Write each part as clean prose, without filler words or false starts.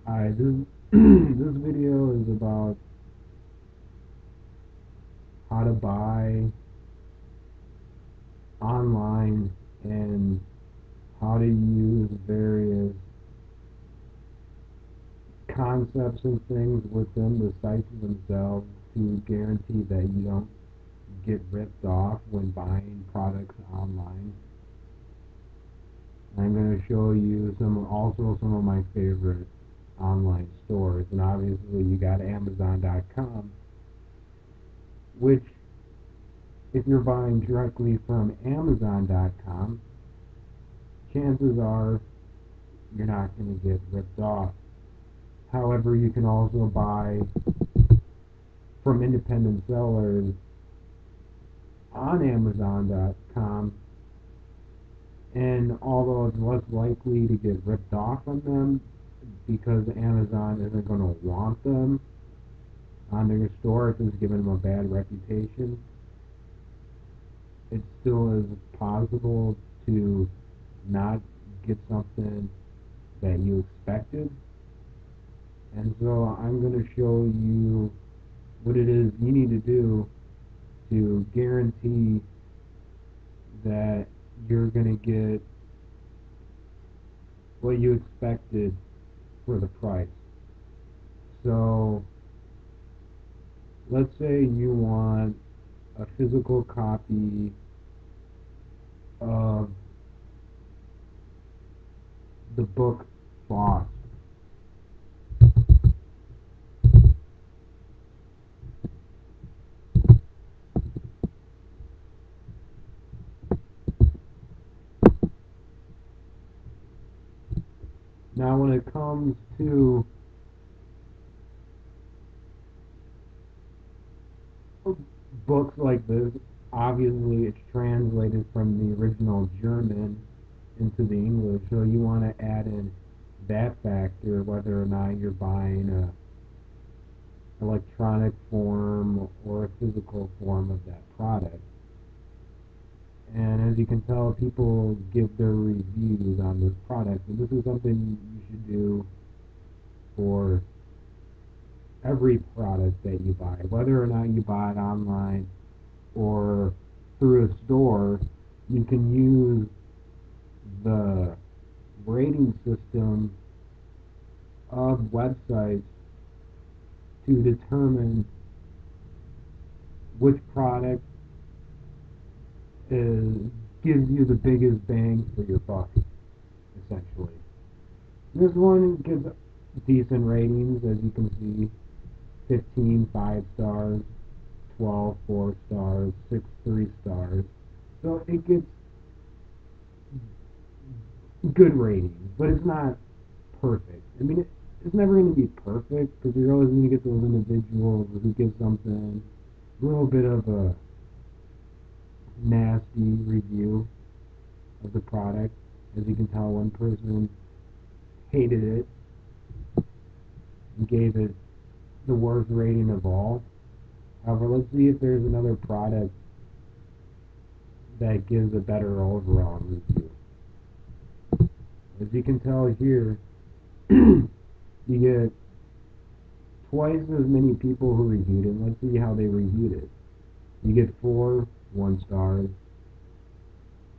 Hi, this this video is about how to buy online and how to use various concepts and things within the sites themselves to guarantee that you don't get ripped off when buying products online. I'm going to show you some of my favorite online stores, and obviously you got Amazon.com, which if you're buying directly from Amazon.com, chances are you're not going to get ripped off. However, you can also buy from independent sellers on Amazon.com, and although it's less likely to get ripped off from them because Amazon isn't going to want them on their store if it's giving them a bad reputation, it still is possible to not get something that you expected. And so I'm going to show you what it is you need to do to guarantee that you're going to get what you expected for the price. So let's say you want a physical copy of the book Boss. Now when it comes to books like this, obviously it's translated from the original German into the English, so you want to add in that factor, whether or not you're buying a electronic form or a physical form of that product. And as you can tell, people give their reviews on this product, and this is something you should do for every product that you buy, whether or not you buy it online or through a store. You can use the rating system of websites to determine which product is, gives you the biggest bang for your buck, essentially. This one gives decent ratings, as you can see: 15 5 stars, 12 4 stars, 6 3 stars. So it gets good ratings, but it's not perfect. I mean, it's never going to be perfect because you're always going to get those individuals who give something a little bit of a nasty review of the product. As you can tell, one person hated it and gave it the worst rating of all. However, let's see if there's another product that gives a better overall review. As you can tell here, you get twice as many people who reviewed it. Let's see how they reviewed it. You get 4 1 stars,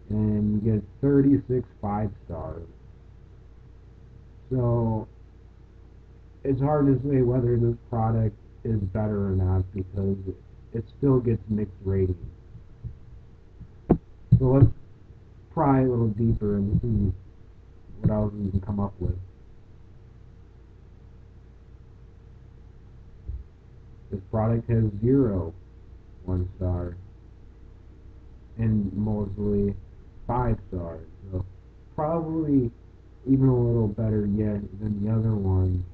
and you get 36 5 stars. So it's hard to say whether this product is better or not because it still gets mixed ratings. So let's pry a little deeper and see what else we can come up with. This product has 0 1 star and mostly 5 stars. So probably even a little better yet than the other one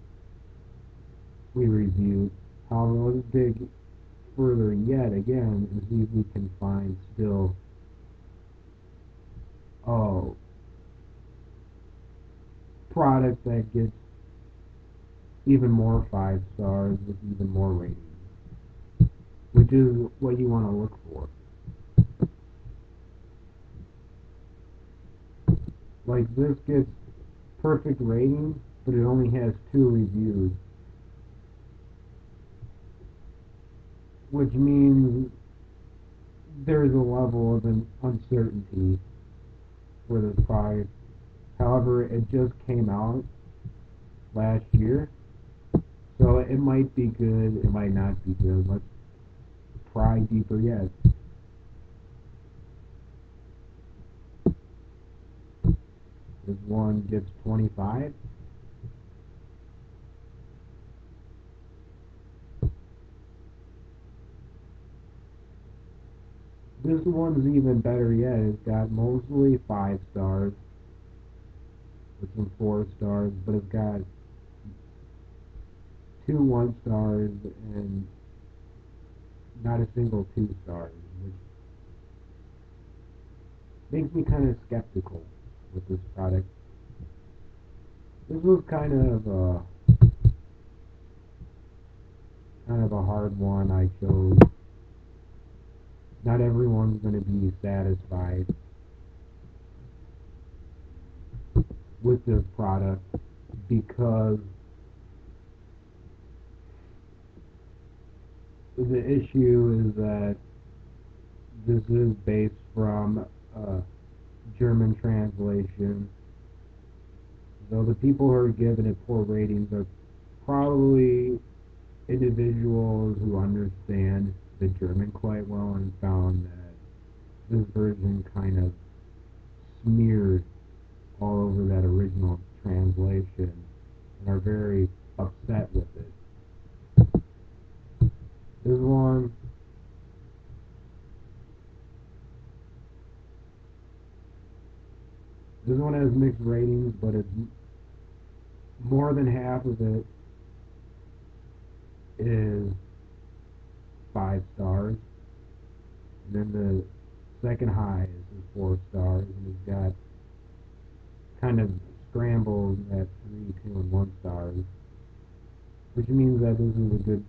we reviewed. However, let's dig further yet again and see if we can find still product that gets even more 5 stars with even more ratings, which is what you want to look for. Like this gets perfect ratings, but it only has 2 reviews, which means there's a level of uncertainty for this product. However, it just came out last year, so it might be good, it might not be good. Let's pry deeper yet. This one gets 25. This one's even better yet. It's got mostly 5 stars with some 4 stars, but it's got 2 1 stars and not a single 2 stars, which makes me kind of skeptical with this product. This was kind of a hard one I chose. Not everyone's going to be satisfied with this product because the issue is that this is based from a German translation. So the people who are giving it poor ratings are probably individuals who understand the German quite well and found that this version kind of smeared all over that original translation and are very upset with it. This one has mixed ratings, but it's more than half of it is 5 stars. And then the second highest is 4 stars, and it's got kind of scrambled at 3, 2, and 1 stars, which means that this is a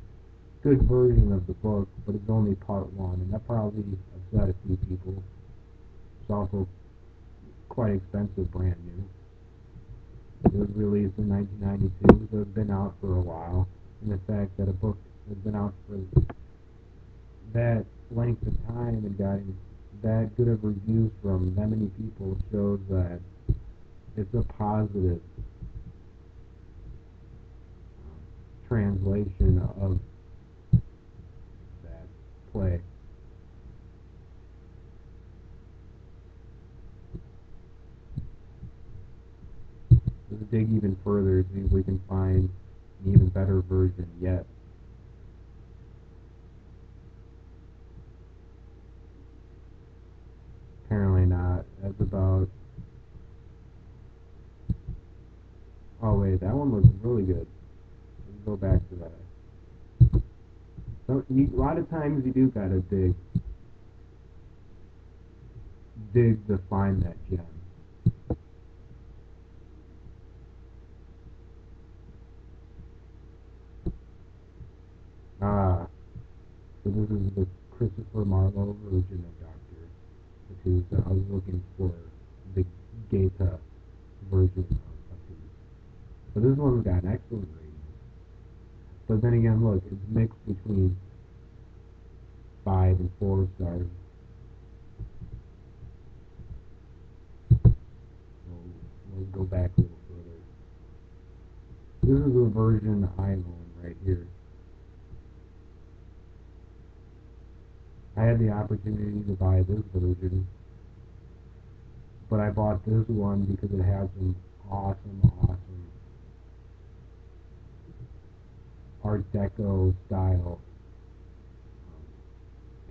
good version of the book, but it's only part 1, and that probably upset a few people. It's also quite expensive, brand new. It was released in 1992, so it's been out for a while. And the fact that a book has been out for that length of time and gotten that good of reviews from that many people shows that it's a positive translation of that play. Let's dig even further, see if we can find an even better version yet. Apparently not. That's about... Oh wait, that one looks really good. Let's go back to that. So a lot of times you do gotta dig to find that gem. Ah, so this is the Christopher Marlowe version of Doctor Who. I was looking for the Gaeta version of Who. But this one's got an excellent rating. But then again, look, it's mixed between 5 and 4 stars. So let's go back a little further. This is the version I own right here. I had the opportunity to buy this version, but I bought this one because it has some awesome Art Deco style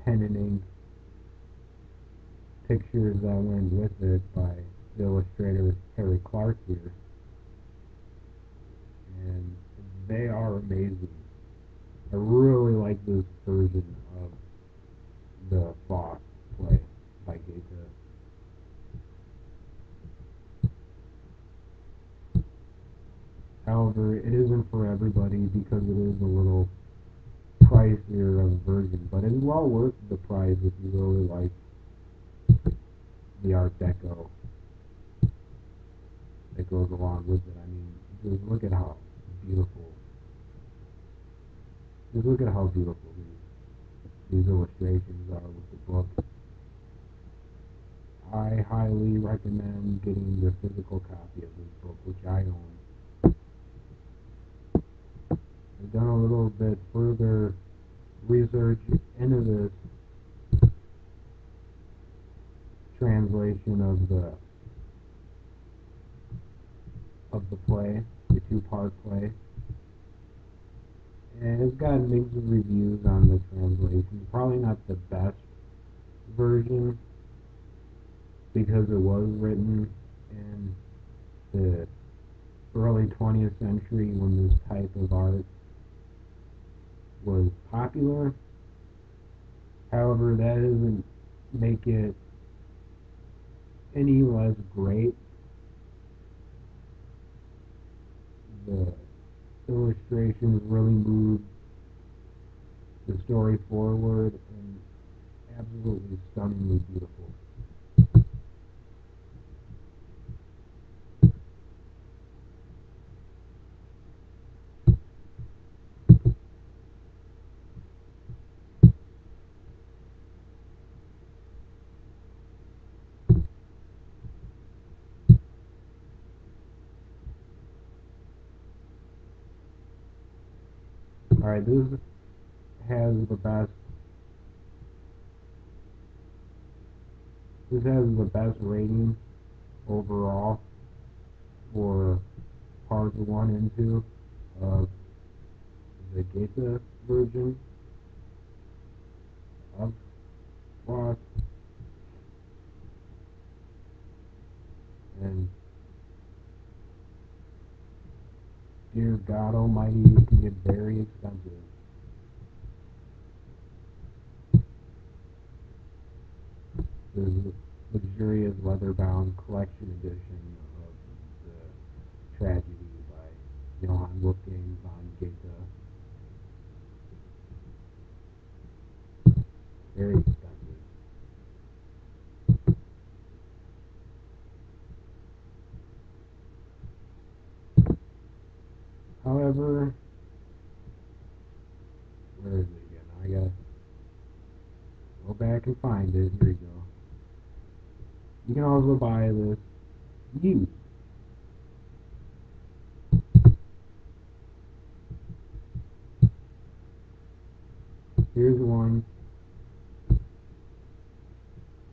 pen and ink pictures that went with it by the illustrator Harry Clark here, and they are amazing. I really like this version of the Fox play by Gaeta. However, it isn't for everybody because it is a little pricier of a version, but it's well worth the price if you really like the Art Deco that goes along with it. I mean, Just look at how beautiful. Just look at how beautiful these illustrations are with the book. I highly recommend getting the physical copy of this book, which I own. I've done a little bit further research into this translation of the play, the two-part play. And it's got mixed reviews on the translation. Probably not the best version because it was written in the early 20th century when this type of art was popular. However, that doesn't make it any less great. The illustrations really move the story forward and absolutely stunningly beautiful. Alright, this has the best rating overall for parts 1 and 2 of the Goethe version of Lost. And dear God Almighty, it can get very expensive. The luxurious leather-bound collection edition of the tragedy by Johann Wolfgang von Goethe. Very expensive. However, where is it again? I gotta go back and find it. Here you go. You can also buy this used. Here's one.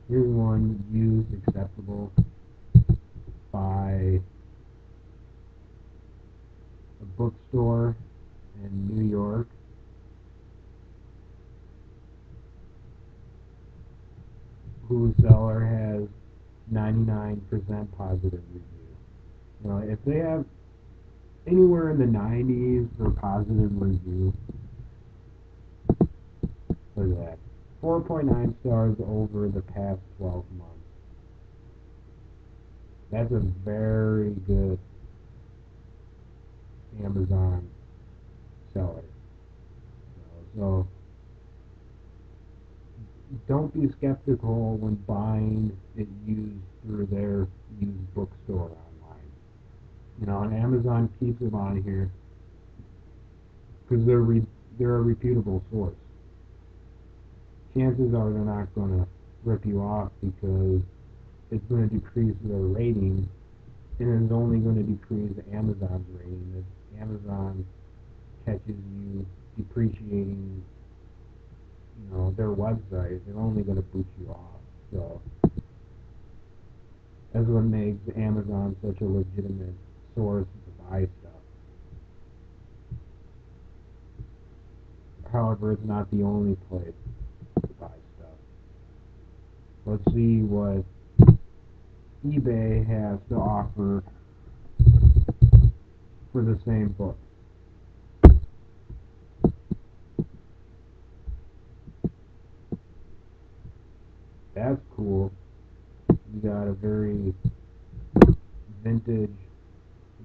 Here's one used acceptable by a bookstore in New York. Whose seller has 99% positive review. You know, if they have anywhere in the 90s for positive review, look at that. 4.9 stars over the past 12 months. That's a very good Amazon seller. So don't be skeptical when buying it used through their used bookstore online. You know, and Amazon keeps them on here because they're a reputable source. Chances are they're not going to rip you off because it's going to decrease their rating, and it's only going to decrease Amazon's rating. If Amazon catches you depreciating, you know, their website, they're only going to boot you off. So that's what makes Amazon such a legitimate source to buy stuff. However, it's not the only place to buy stuff. Let's see what eBay has to offer for the same book. That's cool. You got a very vintage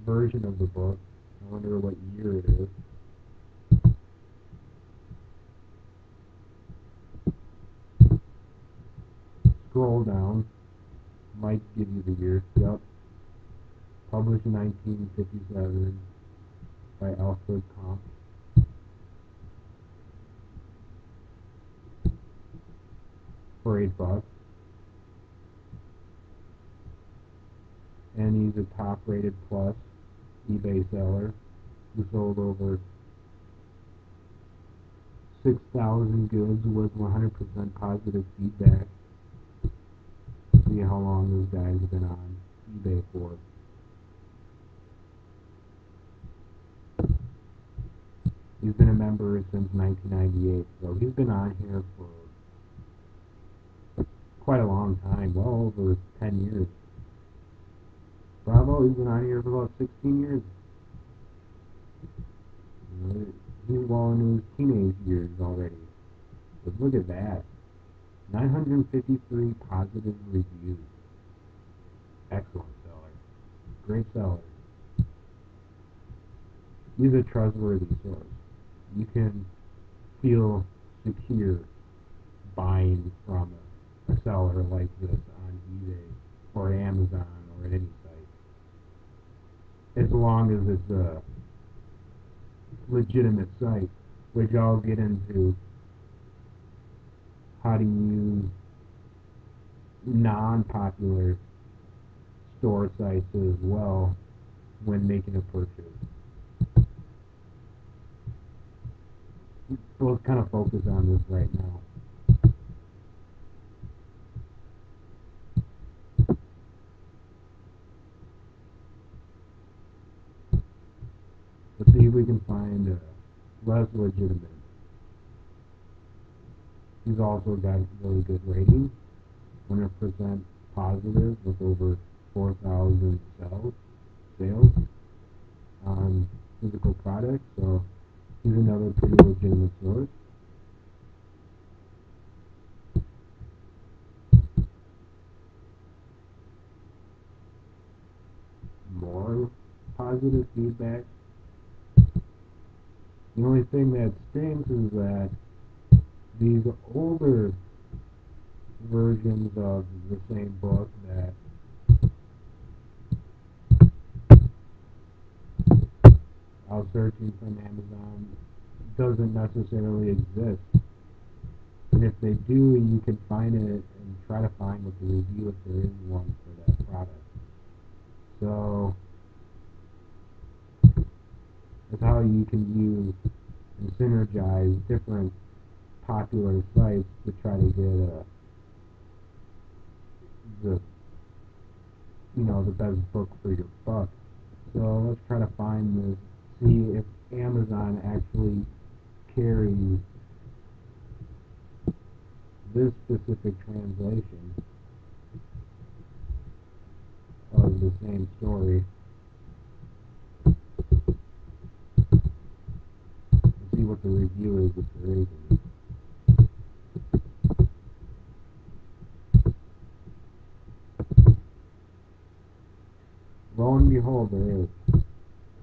version of the book. I wonder what year it is. Scroll down. Might give you the year. Yep. published in 1957 by Alfred Comp. For $8. And he's a top-rated plus eBay seller who sold over 6,000 goods with 100% positive feedback. See how long this guy's been on eBay for. He's been a member since 1998, so he's been on here for quite a long time, well over 10 years. Bravo, he's been on here for about 16 years. He's well into his teenage years already. But look at that. 953 positive reviews. Excellent seller. Great seller. He's a trustworthy source. You can feel secure buying from a seller like this on eBay or Amazon or at any site. As long as it's a legitimate site, which I'll get into how to use non-popular store sites as well when making a purchase. So let's kind of focus on this right now. Let's see if we can find less legitimate. He's also got really good rating, 100% positive with over 4,000 sales on physical products, so he's another pretty legitimate source. More positive feedback. The only thing that stinks is that these older versions of the same book that I was searching from Amazon doesn't necessarily exist. And if they do, you can find it and try to find what the review if there is one for that product. So that's how you can use and synergize different popular sites to try to get the best book for your buck. So let's try to find this, see if Amazon actually carries this specific translation of the same story. See what the review is if there is any. Lo and behold, there is.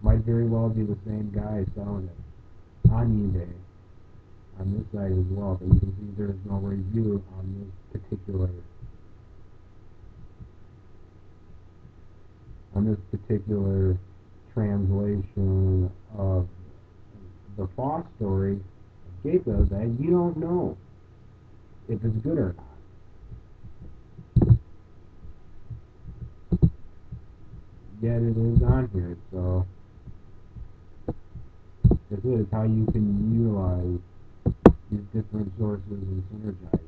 Might very well be the same guy selling it on eBay on this side as well, but you can see there's no review on this particular translation of the Foss story of Jacob, that you don't know if it's good or not. Yet it is on here, so this is how you can utilize these different sources and synergize them.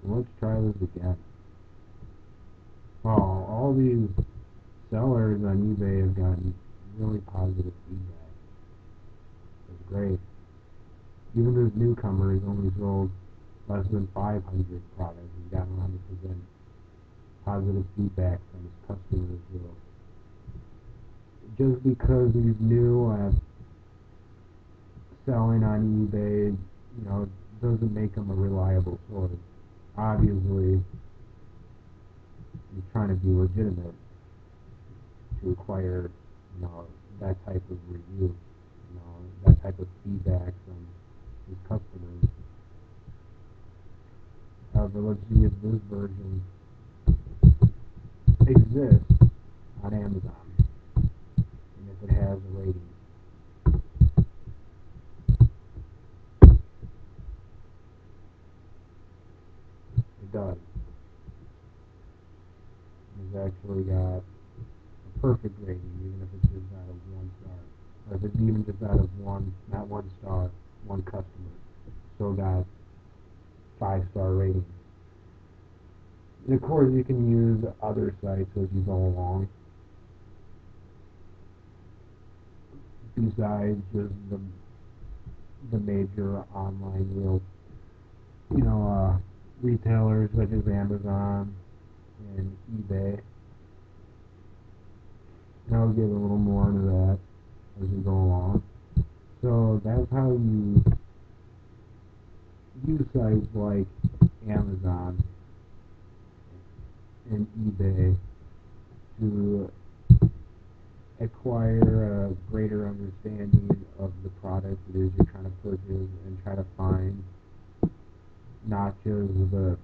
Let's try this again. Oh, all these sellers on eBay have gotten really positive feedback. It's great. Even this newcomer has only sold less than 500 products. He's gotten 100% positive feedback from his customers. So just because he's new at selling on eBay, doesn't make him a reliable source. obviously is trying to be legitimate to acquire, that type of review, that type of feedback from his customers. However, let's see if this version exists on Amazon and if it has a rating. It does. It's actually got a perfect rating, even if it's just out of 1 star. Or if it's even just out of one, not 1 star, one customer. Still got 5-star rating. And of course, you can use other sites as you go along, besides just the major online retailers such as Amazon and eBay. And I'll get a little more into that as we go along. So that's how you use sites like Amazon and eBay to acquire a greater understanding of the product it is you're trying to purchase and try to find not just the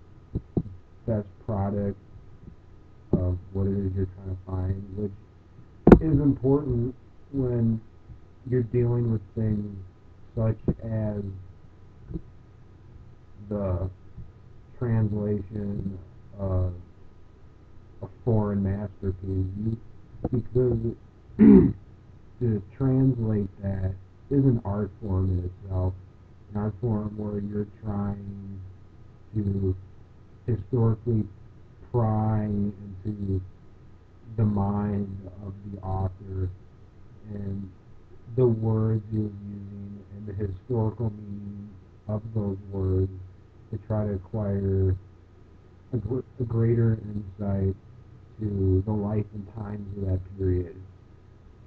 best product of what it is you're trying to find, which is important when you're dealing with things such as the translation of a foreign masterpiece, because to translate that is an art form in itself, an art form where you're trying to historically pry into the mind of the author and the words he was using and the historical meaning of those words to try to acquire a greater insight to the life and times of that period,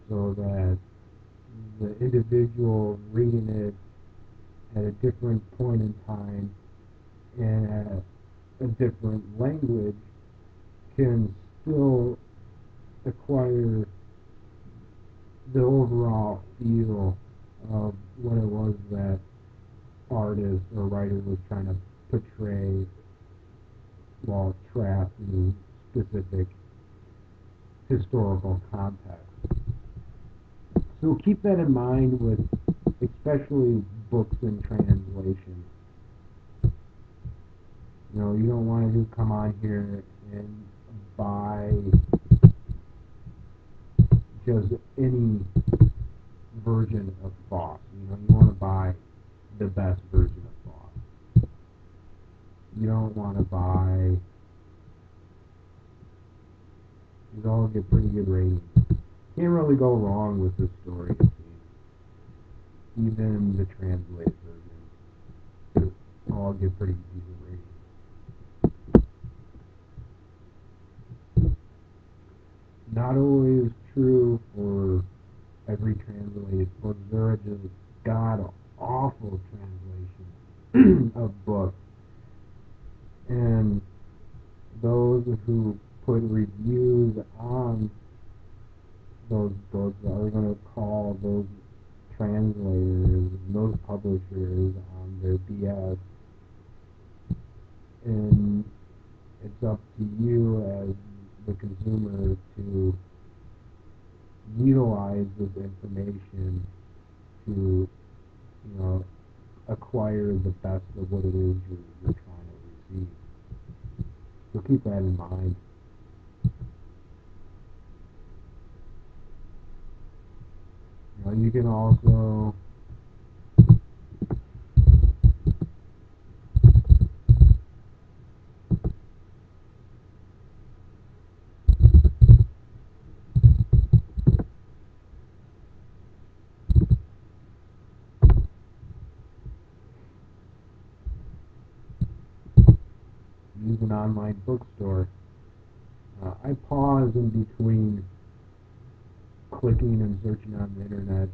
so that the individual reading it at a different point in time and at a different language can still acquire the overall feel of what it was that artist or writer was trying to portray while trapped in specific historical context. So keep that in mind with especially books in translation. You don't want to just come on here and buy just any version of Foss. You want to buy the best version of Foss. You don't want to buy. These all get pretty good ratings. Can't really go wrong with this story, it seems. Even the translated version all get pretty decent ratings. Not always true for every translated book. There are just god awful translations of books, and those who put reviews on those books are going to call those translators, those publishers on their BS, and it's up to you as the consumer to utilize this information to, acquire the best of what it is you're trying to receive. So keep that in mind. You can also use an online bookstore. I pause in between clicking and searching on the internet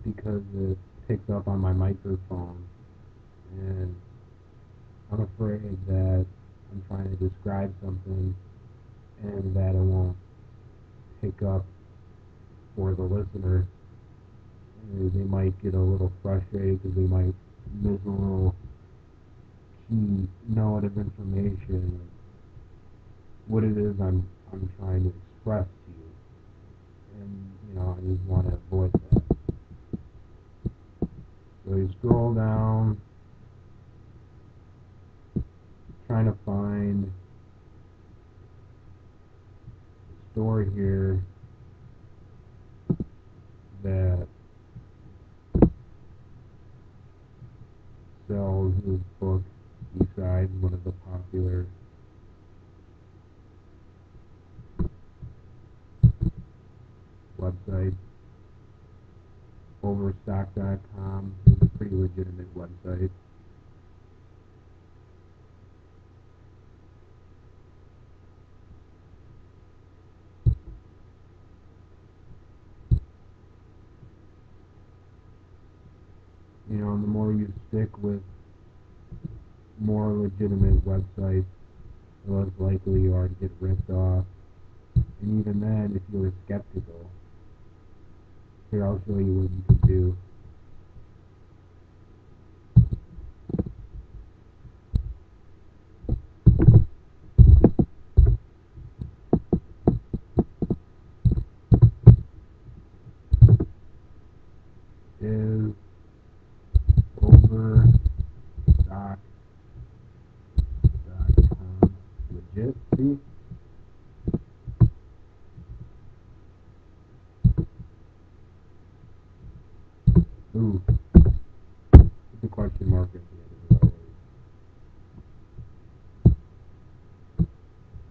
because it picks up on my microphone, and I'm afraid that I'm trying to describe something and that it won't pick up for the listener. They might get a little frustrated because they might miss a little key nugget of information of what it is I'm trying to express to you. And I just want to avoid that. So you scroll down, trying to find a store here that sells this book, Eastside, one of the popular websites. Overstock.com is a pretty legitimate website. And the more you stick with more legitimate websites, the less likely you are to get ripped off. And even then, if you're skeptical, here I'll show you what you can do. Is Overstock.com legit? See? Ooh, it's a question mark at the end of the always.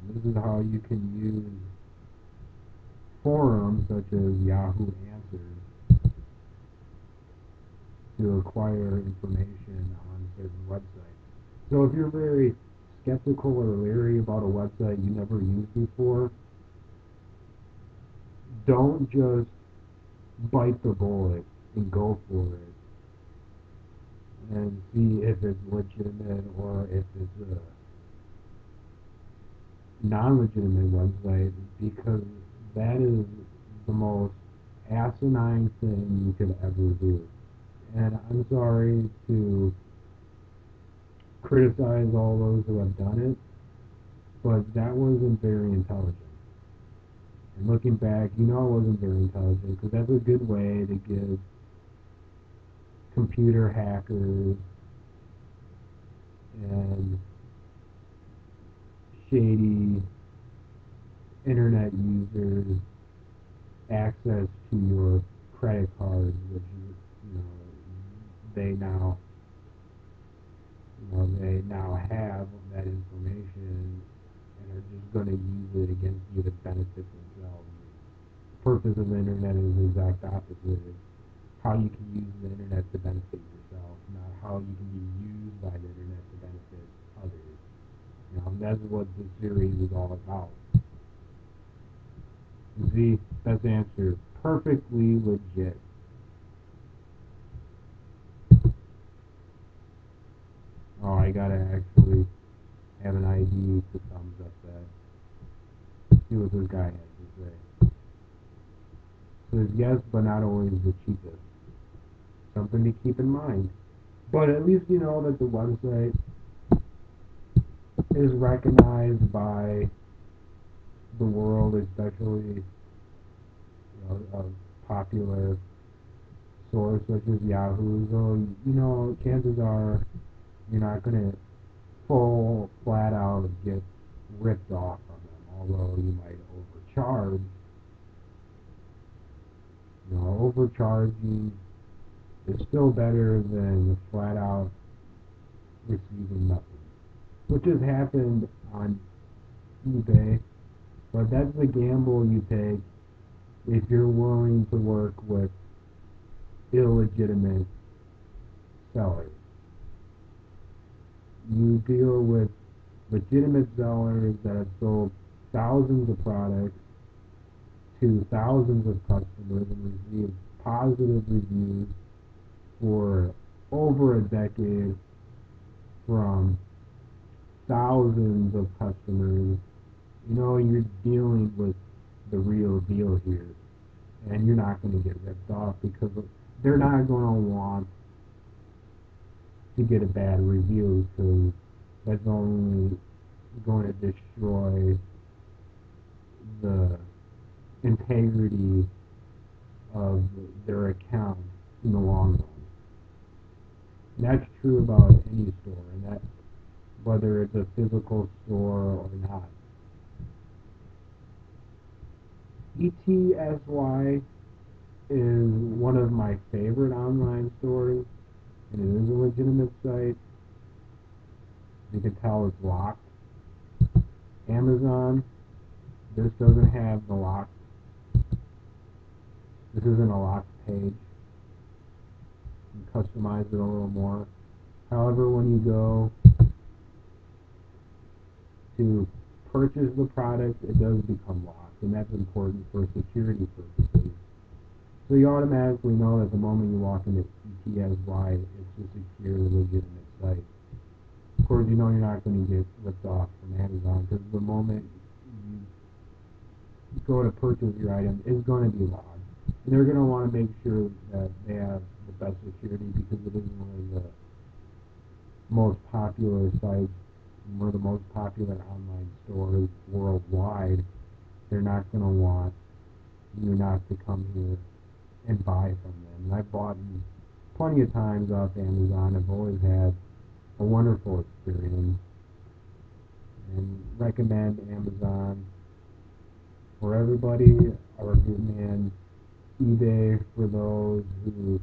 This is how you can use forums such as Yahoo Answers to acquire information on certain websites. So if you're very skeptical or leery about a website you never used before, don't just bite the bullet and go for it and see if it's legitimate or if it's a non-legitimate website, because that is the most asinine thing you could ever do. And I'm sorry to criticize all those who have done it, but that wasn't very intelligent. And looking back, it wasn't very intelligent, because that's a good way to give computer hackers and shady internet users access to your credit cards, which they now they now have that information and are just going to use it against you to benefit themselves. The purpose of the internet is the exact opposite. It's how you can use the internet to benefit yourself, not how you can be used by the internet to benefit others. That's what this series is all about. The best answer, perfectly legit. Oh, I gotta actually have an ID to thumbs up that. See what this guy has to say. Says yes, but not always the cheapest. Something to keep in mind. But at least you know that the website is recognized by the world, especially a popular source such as Yahoo. So chances are you're not gonna full flat out get ripped off from them. Although you might overcharge. Overcharging is still better than flat out receiving nothing, which has happened on eBay. But that's the gamble you take if you're willing to work with illegitimate sellers. You deal with legitimate sellers that have sold thousands of products to thousands of customers and received positive reviews for over a decade from thousands of customers, you know you're dealing with the real deal here, and you're not going to get ripped off because they're not going to want to get a bad review because that's only going to destroy the integrity of their account in the long run. And that's true about any store, and that whether it's a physical store or not. ETSY is one of my favorite online stores, and it is a legitimate site. You can tell it's locked. Amazon, this doesn't have the lock. This isn't a locked page. You customize it a little more. However, when you go to purchase the product, it does become locked, and that's important for security purposes. So you automatically know that the moment you walk into ETSY, it's a secure, legitimate site. Of course, you know you're not going to get ripped off from Amazon because the moment you go to purchase your item, it's going to be logged. And they're going to want to make sure that they have the best security because it is one of the most popular sites, one of the most popular online stores worldwide. They're not going to want you not to come here and buy from them. And I've bought plenty of times off Amazon. I've always had a wonderful experience and recommend Amazon for everybody. I recommend eBay for those who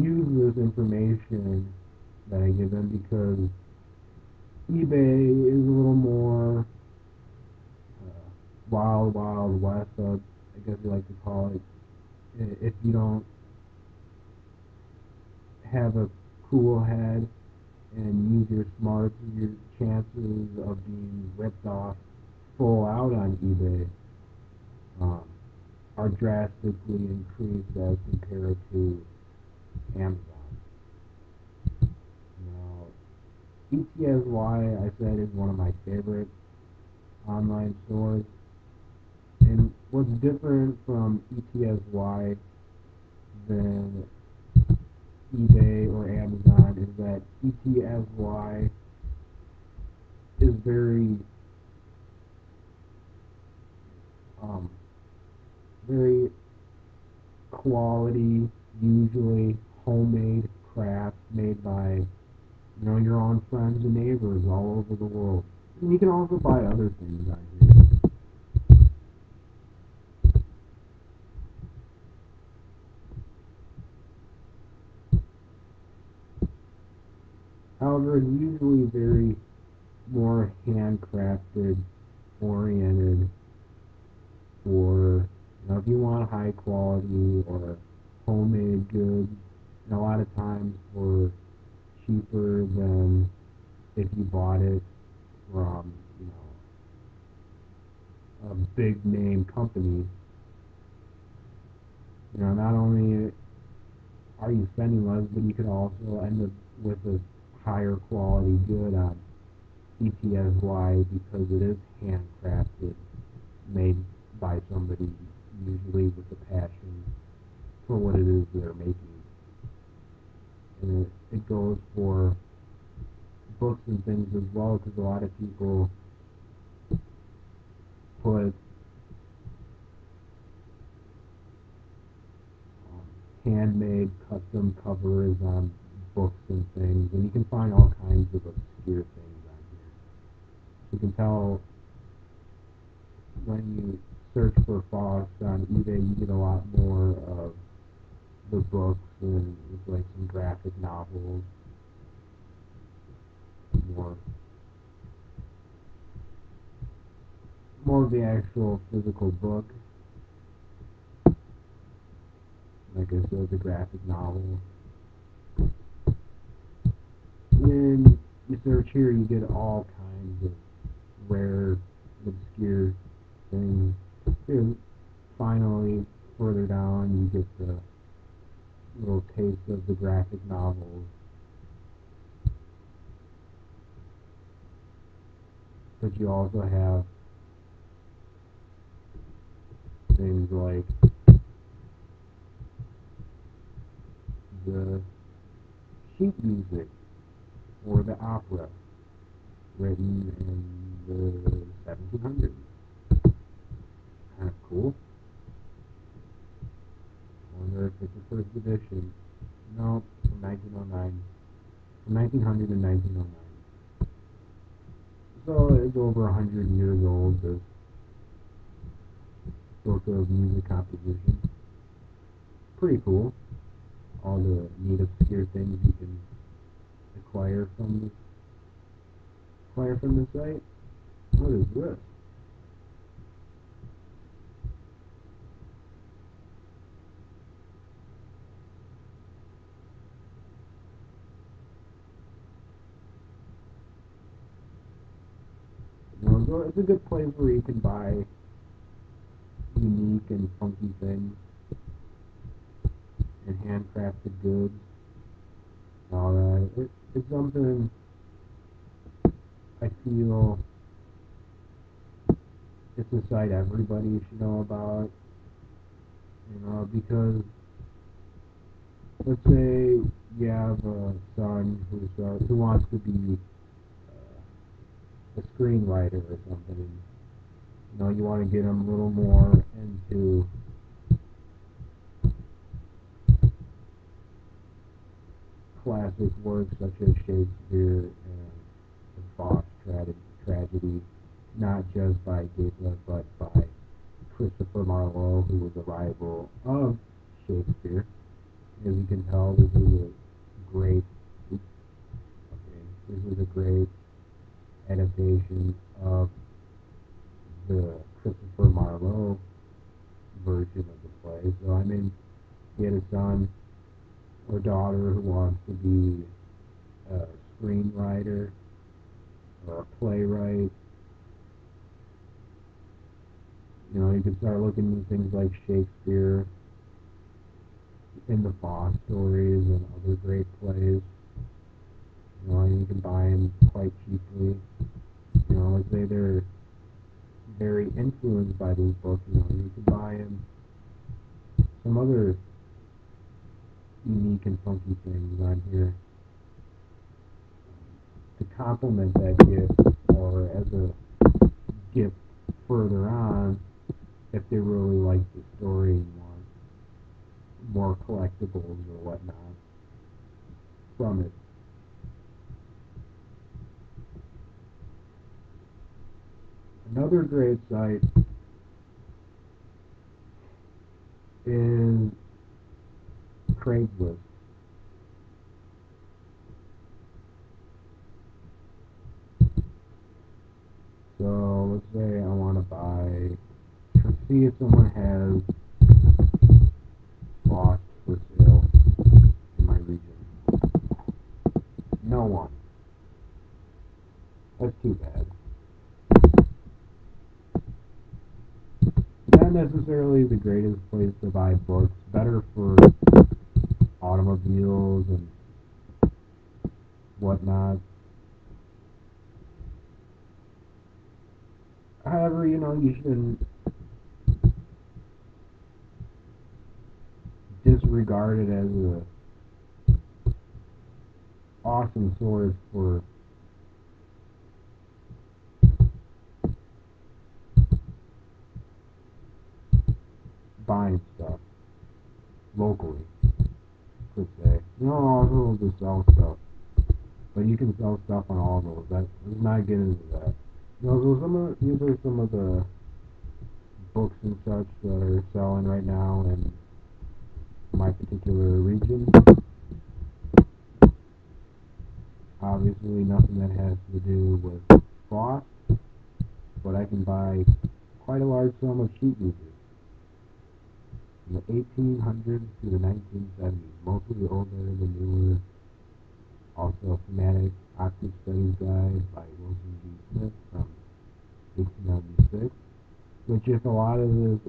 use this information that I give them because eBay is a little more wild, wild west, I guess you like to call it. If you don't have a cool head and use your smarts, your chances of being ripped off full out on eBay are drastically increased as compared to Amazon. Now, ETSY, I said, is one of my favorite online stores. And what's different from ETSY than eBay or Amazon is that ETSY is very quality, usually homemade crafts made by your own friends and neighbors all over the world. And you can also buy other things on here. However, it's usually very more handcrafted, oriented for, if you want high quality or homemade goods, and a lot of times for cheaper than if you bought it from, a big name company. Not only are you spending less, but you could also end up with a higher quality good on ETSY because it is handcrafted, made by somebody usually with a passion for what it is they're making. And it goes for books and things as well because a lot of people put handmade custom covers on books and things, and you can find all kinds of obscure things on here. You can tell when you search for Fox on eBay, you get a lot more of the books and like some graphic novels, more of the actual physical book. Like I said, the graphic novel. When you search here, you get all kinds of rare, obscure things. And finally, further down, you get the little taste of the graphic novels. but you also have things like the sheet music or the opera written in the 1700s. Kind of cool. I wonder if it's the first edition. No, from 1909. From 1900 to 1909. So it's over 100 years old, this book of music composition. Pretty cool. All the neat obscure things you can acquire from the site. What is this? So it's a good place where you can buy unique and funky things and handcrafted goods and all that. It's something I feel it's a site everybody should know about, because let's say you have a son who wants to be a screenwriter or something. You want to get him a little more into classic works such as Shakespeare and the Faust tragedy, not just by Goethe, but by Christopher Marlowe, who was a rival of Shakespeare. As you can tell, great, this is a great adaptation of the Christopher Marlowe version of the play. So he had a son or daughter who wants to be a screenwriter or a playwright. You can start looking at things like Shakespeare and the Faust stories and other great plays. And you can buy them quite cheaply. Let's say they're very influenced by these books. You can buy them some other unique and funky things on here to complement that gift, or as a gift further on if they really like the story and want more collectibles or whatnot from it. Another great site is Craigslist. So let's say I want to see if someone has Faust for sale in my region. No one. That's too bad. Not necessarily the greatest place to buy books. Better for automobiles and whatnot. However, you shouldn't disregard it as a awesome source for buying stuff locally, per se. Also to sell stuff, but you can sell stuff on all those. Let's not get into that. So these are some of the books and such that are selling right now in my particular region. Obviously, nothing that has to do with Faust, but I can buy quite a large sum of sheet music from the 1800s to the 1970s, mostly older than newer. Also, a Thematic Octave Studies Guide by Wilson G. Smith from 1896, which, if a lot of this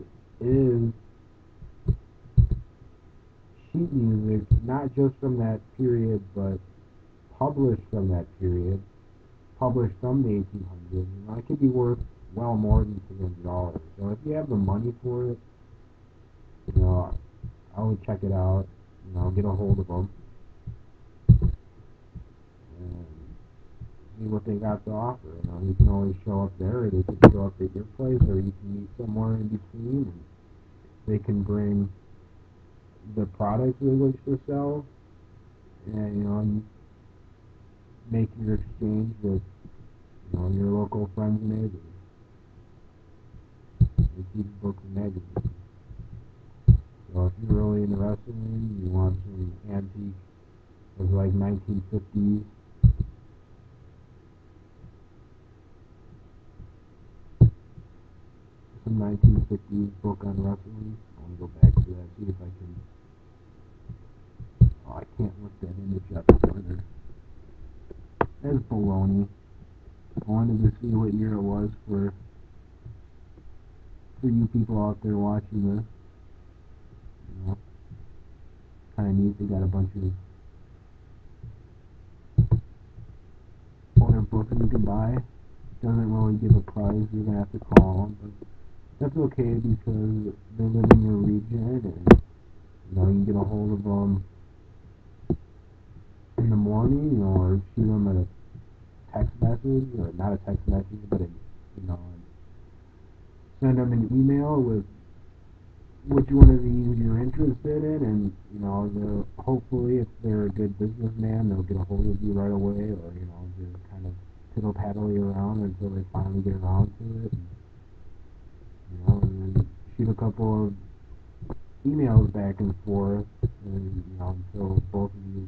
is sheet music, not just from that period, but published from that period, published from the 1800s, it could be worth well more than $300. So if you have the money for it, you know, I would check it out. Get a hold of them and see what they got to offer. You can always show up there, or they could show up at your place, or you can meet somewhere in between, and they can bring the products they wish to sell, and and make your exchange with your local friends and neighbors. They keep books and magazines. So if you're really into wrestling, you want some antique of like 1950s, some 1950s book on wrestling. I want to go back to that, see if I can. Oh, I can't look that image up further. That's baloney. I wanted to see what year it was for you people out there watching this. Kind of neat. They got a bunch of older books you can buy. Doesn't really give a price. You're gonna have to call them, but that's okay because they live in your region, and you can get a hold of them in the morning, or shoot them a text message, or not a text message, but send them an email with which one of these you're interested in, and hopefully if they're a good businessman, they'll get a hold of you right away, or just kind of tittle tattle you around until they finally get around to it, and then shoot a couple of emails back and forth, and until both of you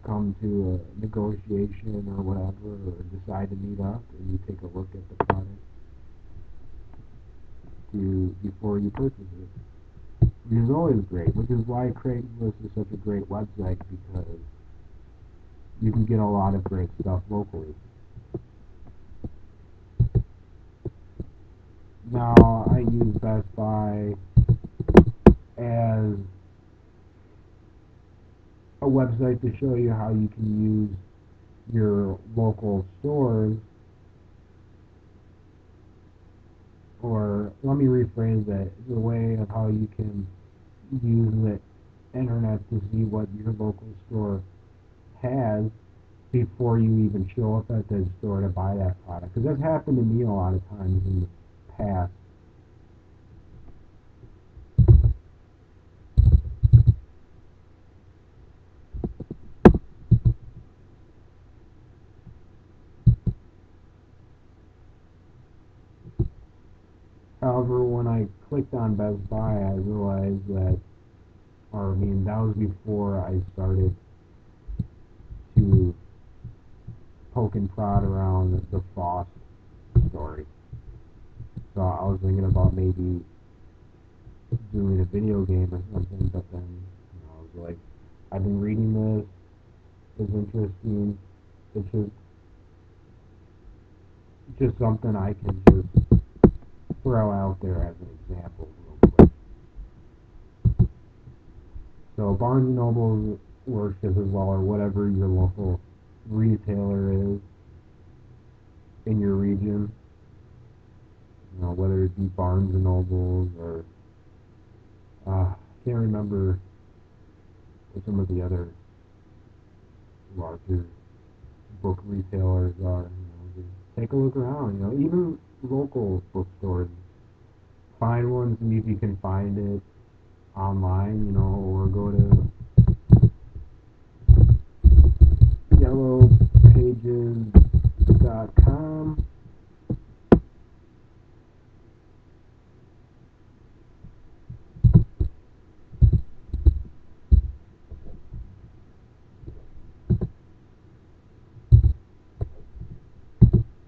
come to a negotiation or whatever, or decide to meet up, and you take a look at the product before you purchase it, which is always great, which is why Craigslist is such a great website, because you can get a lot of great stuff locally. Now, I use Best Buy as a website to show you how you can use your local stores, or let me rephrase that, the way of how you can use the internet to see what your local store has before you even show up at the store to buy that product. Because that's happened to me a lot of times in the past. However, when I clicked on Best Buy, I realized that, that was before I started to poke and prod around the Frost story. So I was thinking about maybe doing a video game or something, but then I was like, I've been reading this, it's interesting, it's just something I can just throw out there as an example real quick. So Barnes & Noble works just as well, or whatever your local retailer is in your region. Whether it be Barnes & Nobles or I can't remember what some of the other larger book retailers are. Just take a look around. Even local bookstores. Find one, see if you can find it online. Or go to yellowpages.com.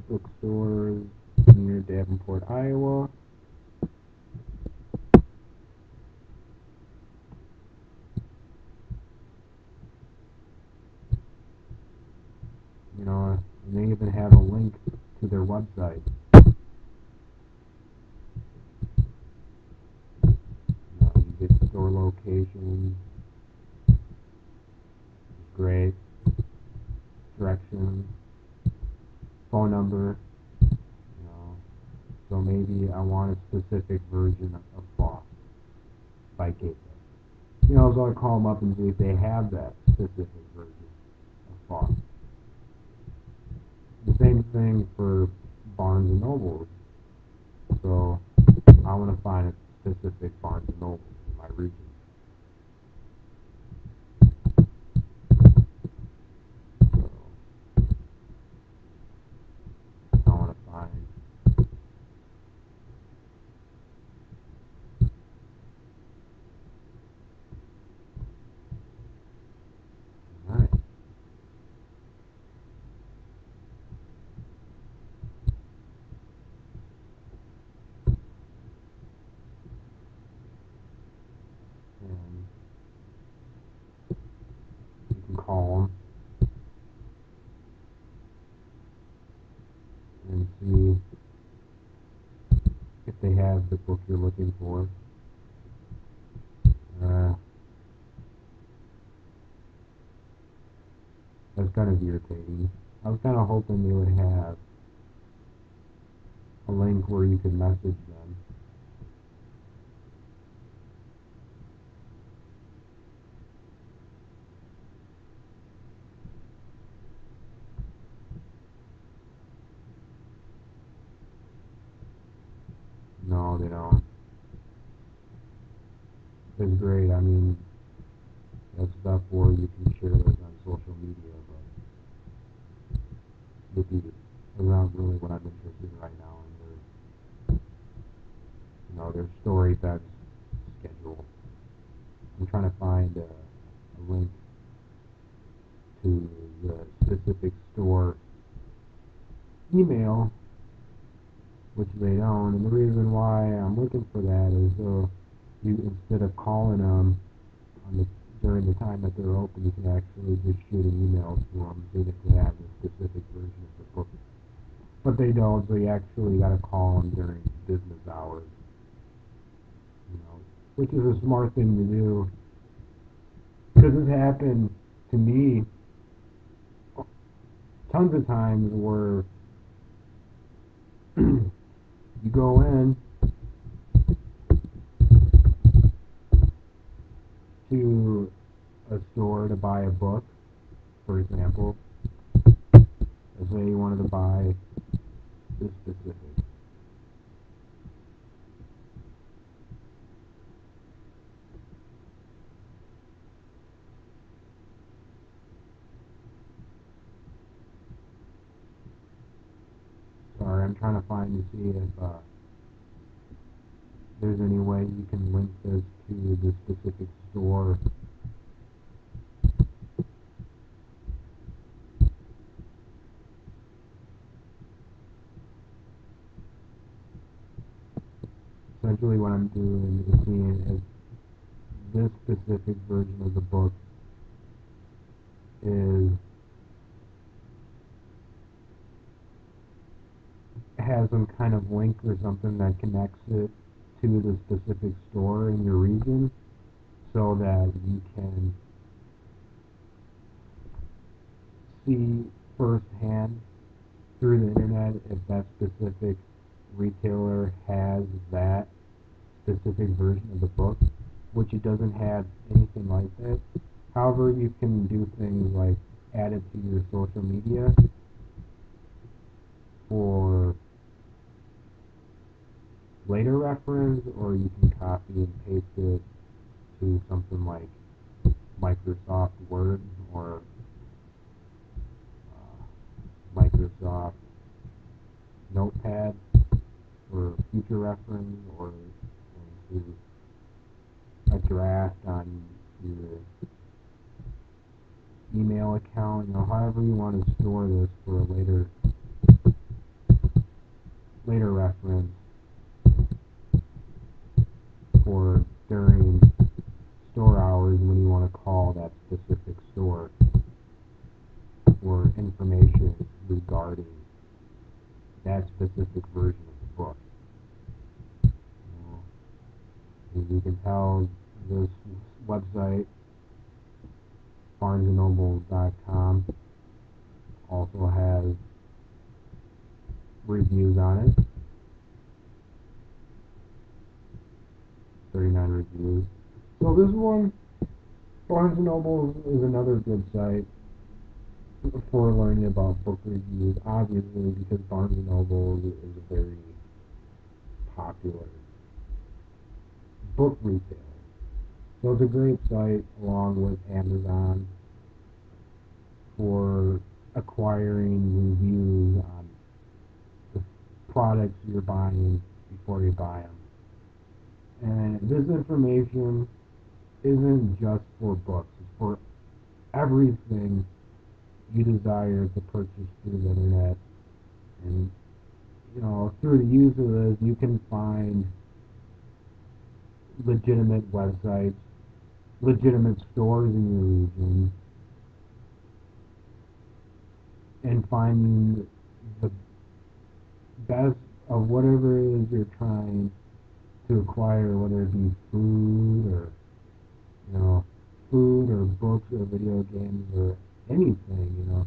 Bookstores near Davenport, Iowa. And they even have a link to their website. You get store locations, which is great. Directions. phone number, you know. So maybe I want a specific version of Foster by Gateway. You know, so I call them up and see if they have that specific version of Foster. The same thing for Barnes and Nobles. So I want to find a specific Barnes and Noble in my region. So I want to find alright. And you can call them and see if they have the book you're looking for. That's kind of irritating. I was kind of hoping they would have a link where you could message them. No, they don't. It's great. I mean, that's stuff where you can share those on social media, but that's not really what I'm interested in right now. And their story fed schedule. I'm trying to find a link to the specific store email, which they don't. And the reason why I'm looking for that is so you, instead of calling them during the time that they're open, you can actually just shoot an email to them so that they have a specific version of the book. But they don't, so you actually got to call them during business hours, you know, which is a smart thing to do. Because it's happened to me tons of times where you go in to a store to buy a book, for example. Let's say you wanted to buy this specific. Sorry, I'm trying to find to see if there's any way you can link this to the specific store. Essentially what I'm doing is seeing if this specific version of the book has some kind of link or something that connects it to the specific store in your region, so that you can see firsthand through the internet if that specific retailer has that specific version of the book, which it doesn't have anything like that. However, you can do things like add it to your social media for later reference, or you can copy and paste it to something like Microsoft Word or Microsoft Notepad for future reference, or into a draft on your email account, however you want to store this for a later reference for during store hours when you want to call that specific store for information regarding that specific version of the book. As you can tell, this website, BarnesandNoble.com, also has reviews on it. 39 reviews. So this one, Barnes & Noble is another good site for learning about book reviews, obviously, because Barnes & Noble is a very popular book retailer. So it's a great site, along with Amazon, for acquiring reviews on the products you're buying before you buy them. And this information isn't just for books, it's for everything you desire to purchase through the internet. And, through the use of this, you can find legitimate websites, legitimate stores in your region, and finding the best of whatever it is you're trying to acquire, whether it be food or books or video games or anything,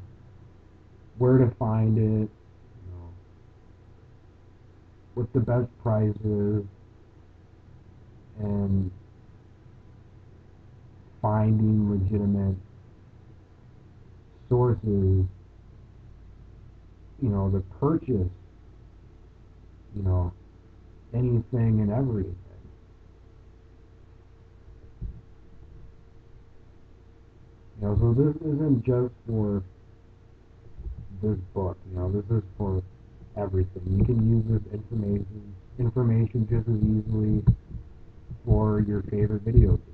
where to find it, what the best price is, and finding legitimate sources, to purchase, anything and everything. So this isn't just for this book, this is for everything. You can use this information just as easily for your favorite video game.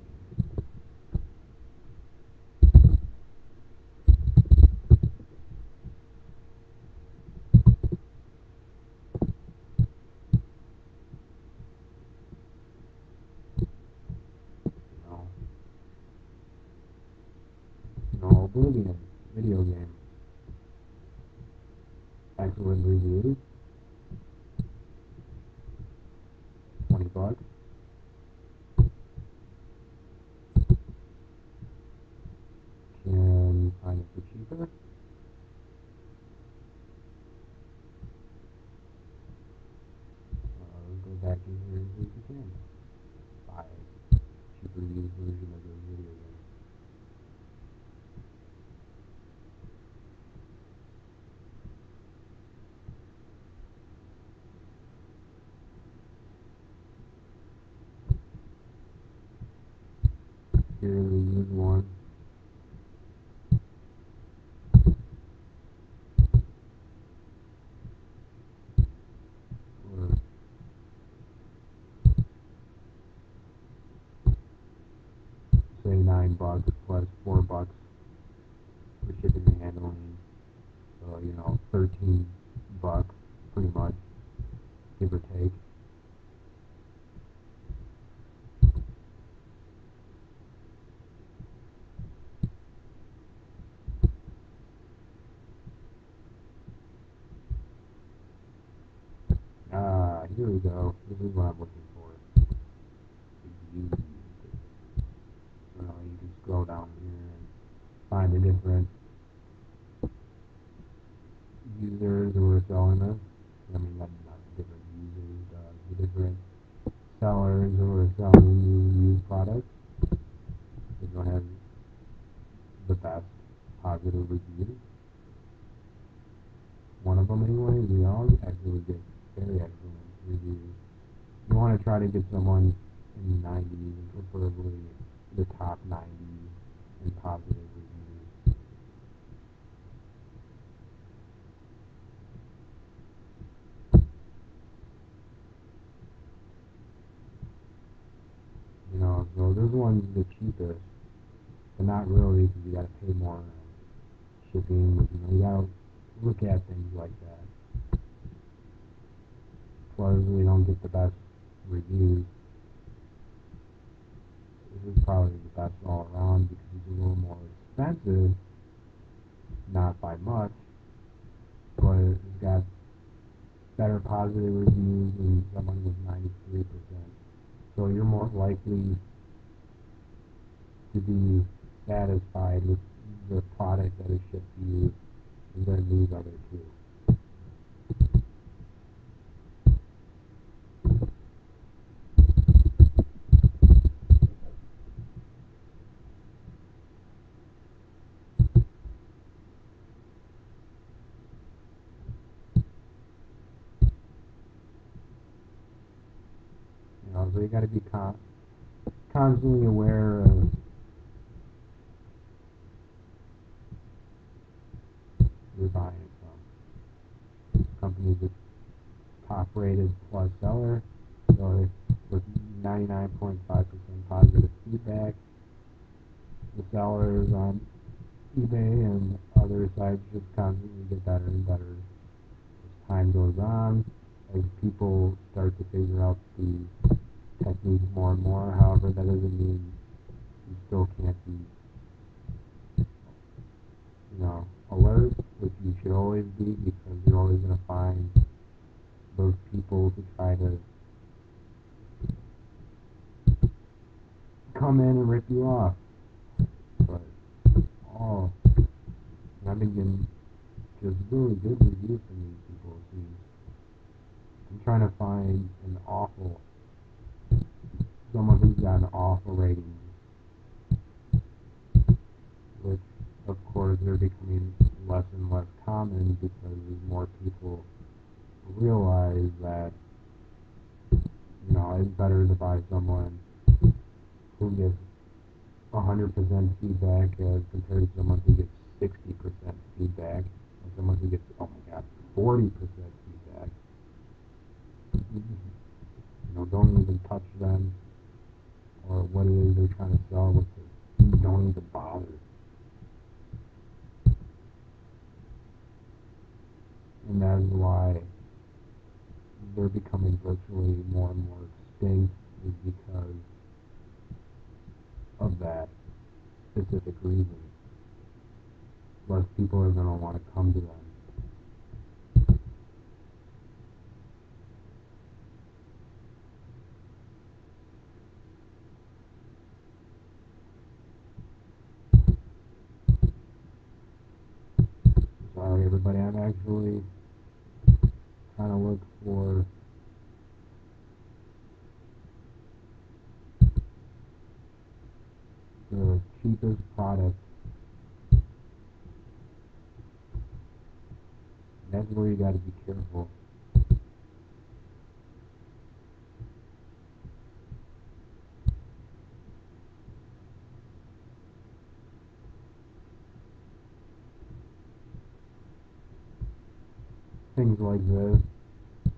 Oblivion video game. Excellent reviews. $20. Can find it for cheaper. Go back in here and see if you can buy a cheaper used version of those video games. Here's the used one. For say $9 plus $4 for shipping and handling. So, $13 pretty much, give or take. Here we go. This is what I'm looking for. Used. You can scroll down here and find the different users who are selling this. Not the different users, the different sellers who are selling used products. They're going to have the best positive reviews. One of them anyway, we all actually get very excellent reviews. You want to try to get someone in the 90s, and preferably the top 90s in positive reviews. So this one's the cheapest, but not really, because you got to pay more on shipping. But, you got to look at things like that. Plus, we don't get the best reviews. This is probably the best all around because it's a little more expensive, not by much, but it's got better positive reviews than someone with 93%. So you're more likely to be satisfied with the product that is shipped to you than these other two. So you got to be constantly aware of who you're buying it from. Companies with top-rated plus seller, so with 99.5% positive feedback. The sellers on eBay and other sites just constantly get better and better as time goes on, as people start to figure out the techniques more and more. However, that doesn't mean you still can't be, alert, which you should always be, because you're always going to find those people who try to come in and rip you off. But I've been getting just really good reviews from these people. I'm trying to find someone who's got an awful rating, which of course they're becoming less and less common because as more people realize that it's better to buy someone who gives 100% feedback as compared to someone who gets 60% feedback, or someone who gets 40% feedback. Don't even touch them or what it is they're trying to sell with it. Don't even bother. And that's why they're becoming virtually more and more extinct, is because of that specific reason. Less people are going to want to come to them. Sorry everybody, I'm actually trying to look for the cheapest product. That's where you got to be careful. Things like this,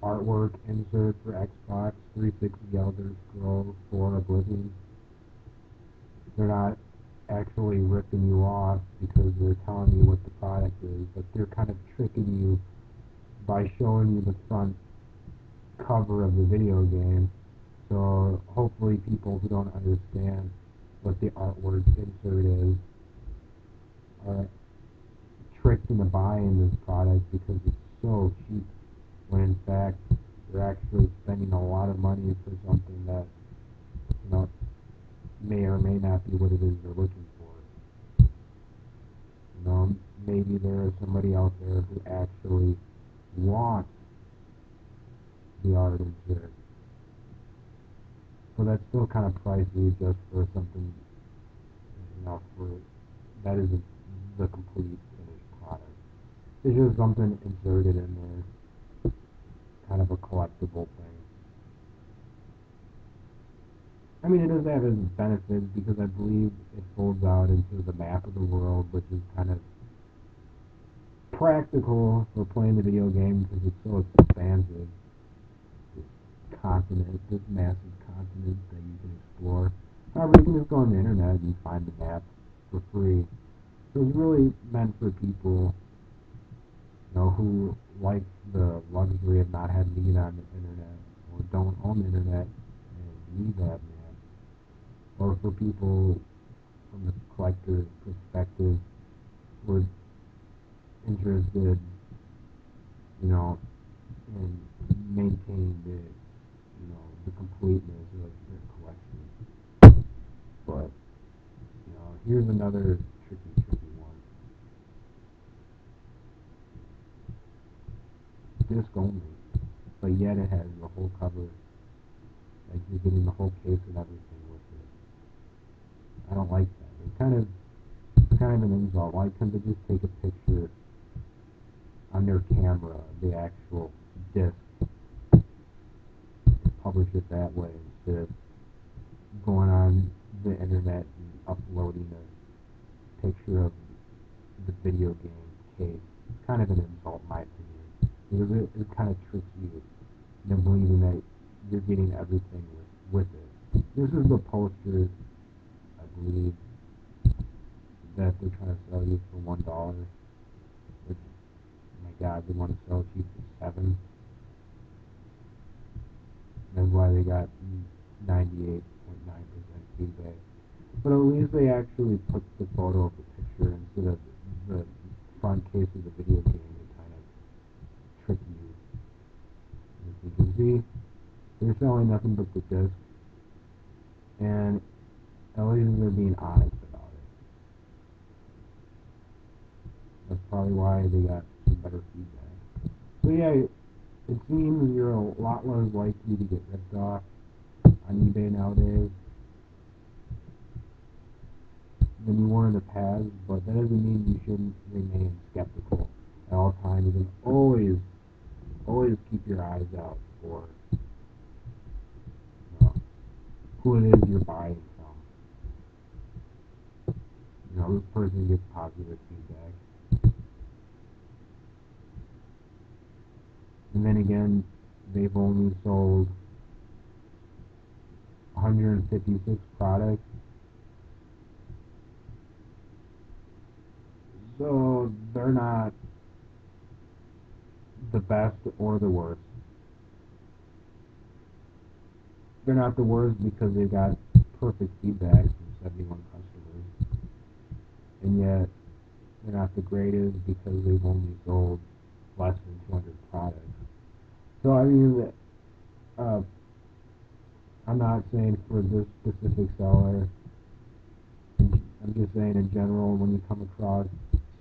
artwork insert for Xbox 360 Elder Scrolls 4 Oblivion. They're not actually ripping you off because they're telling you what the product is, but they're kind of tricking you by showing you the front cover of the video game. So hopefully people who don't understand what the artwork insert is are tricked into buying this product because it's so cheap, when in fact they're actually spending a lot of money for something that may or may not be what it is they're looking for. Maybe there is somebody out there who actually wants the art insert. So that's still kind of pricey just for something, that isn't the complete finished product. It's just something inserted in there, kind of a collectible thing. I mean, it does have its benefits because I believe it folds out into the map of the world, which is kind of practical for playing the video game because it's so expansive. This massive continent that you can explore. However, you can just go on the internet and find the map for free. So it's really meant for people, who like the luxury of not having to get on the internet, or don't own the internet and need that map, or for people from the collector's perspective who are interested, in maintaining the completeness of their collection. But, here's another tricky one. Disc only, but yet it has the whole cover, like you're getting the whole case and everything with it. I don't like that. It's kind of an insult. Why couldn't they just take a picture on their camera, the actual disc, and publish it that way to going on the internet and uploading a picture of the video game case. It's kind of an insult, in my opinion, because it kind of tricks you into believing that you're getting everything with it. This is the poster, I believe, that they're trying to sell you for $1, which, oh my God, they want to sell it to you for $7. That's why they got 98.9% feedback. But at least they actually put the photo of the picture instead of the front case of the video game to kind of trick you. As you can see, they're selling nothing but the disc, and at least they're being honest about it. That's probably why they got some better feedback. So yeah, it seems you're a lot less likely to get ripped off on eBay nowadays than you were in the past, but that doesn't mean you shouldn't remain skeptical at all times, and always keep your eyes out for who it is you're buying from. This person gets positive feedback. And then again, they've only sold 156 products. So they're not the best or the worst. They're not the worst because they got perfect feedback from 71 customers. And yet, they're not the greatest because they've only sold less than 200 products. So I mean, I'm not saying for this specific seller. I'm just saying in general, when you come across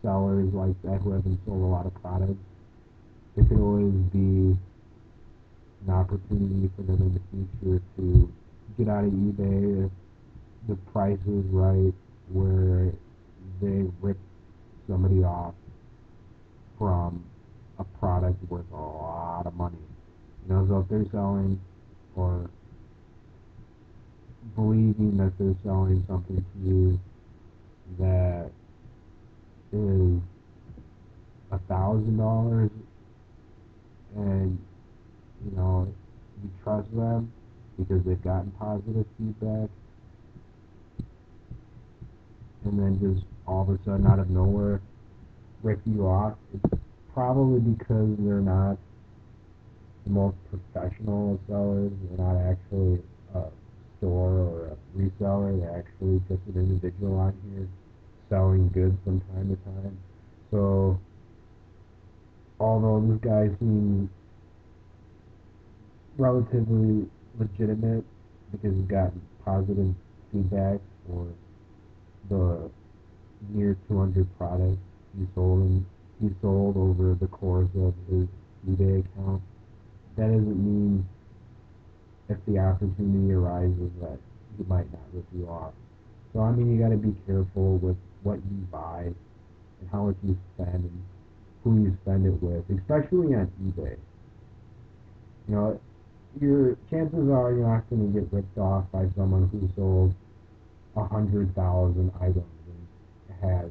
sellers like that who haven't sold a lot of products, it could always be an opportunity for them in the future to get out of eBay if the price is right, where they rip somebody off from a product worth a lot of money. So if they're selling or believing that they're selling something to you that is $1,000, and you trust them because they've gotten positive feedback, and then just all of a sudden out of nowhere rip you off, it's probably because they're not the most professional sellers. They're not actually a store or a reseller. They're actually just an individual on here selling goods from time to time. So although this guy seems relatively legitimate because he's gotten positive feedback for the near 200 products he sold over the course of his eBay account, that doesn't mean if the opportunity arises that he might not rip you off. So I mean, you got to be careful with what you buy and how much you spend and who you spend it with, especially on eBay. Your chances are you're not going to get ripped off by someone who sold 100,000 items and has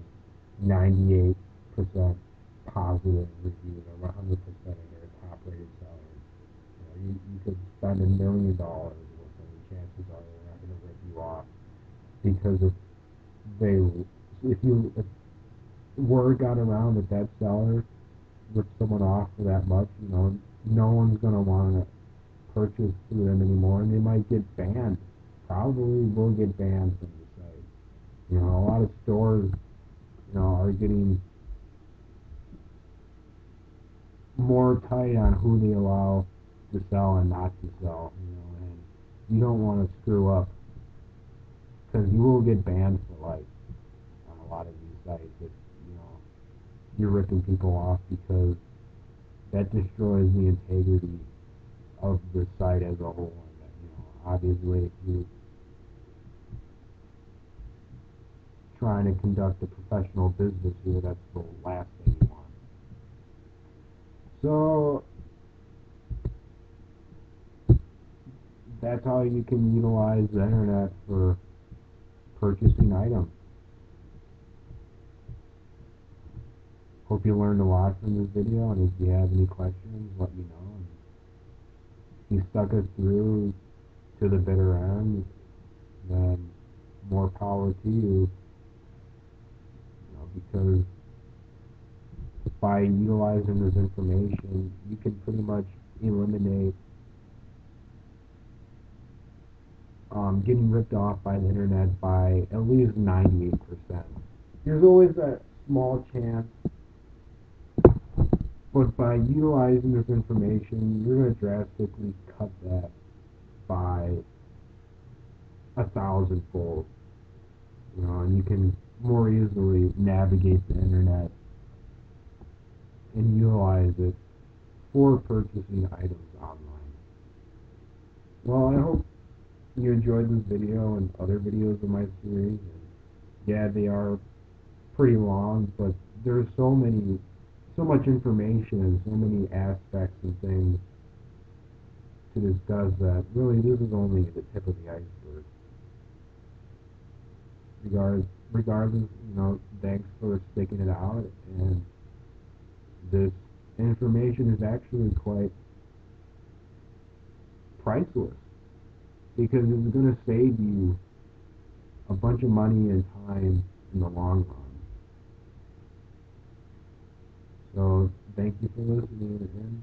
98% positive reviews, or 100% of their top-rated sellers. You could spend $1 million with them, and chances are they're not going to rip you off because if word got around that seller ripped someone off for that much, no one's going to want to purchase through them anymore, and they might get banned. Probably will get banned from the site. A lot of stores, are getting more tight on who they allow to sell and not to sell. And you don't want to screw up because you will get banned for life on a lot of these sites if you're ripping people off, because that destroys the integrity of the site as a whole. And obviously, if you're trying to conduct a professional business here, that's the last thing you want. So that's how you can utilize the internet for purchasing items. Hope you learned a lot from this video, and if you have any questions, let me know. And if you stuck it through to the bitter end, then more power to you. Because by utilizing this information, you can pretty much eliminate getting ripped off by the internet by at least 98%. There's always a small chance, but by utilizing this information, you're going to drastically cut that by 1,000-fold. And you can more easily navigate the internet and utilize it for purchasing items online. Well, I hope you enjoyed this video and other videos of my series. And yeah, they are pretty long, but there's so much information and so many aspects and things to discuss that really this is only the tip of the iceberg. Regardless, thanks for sticking it out, and this information is actually quite priceless because it's going to save you a bunch of money and time in the long run. So thank you for listening, and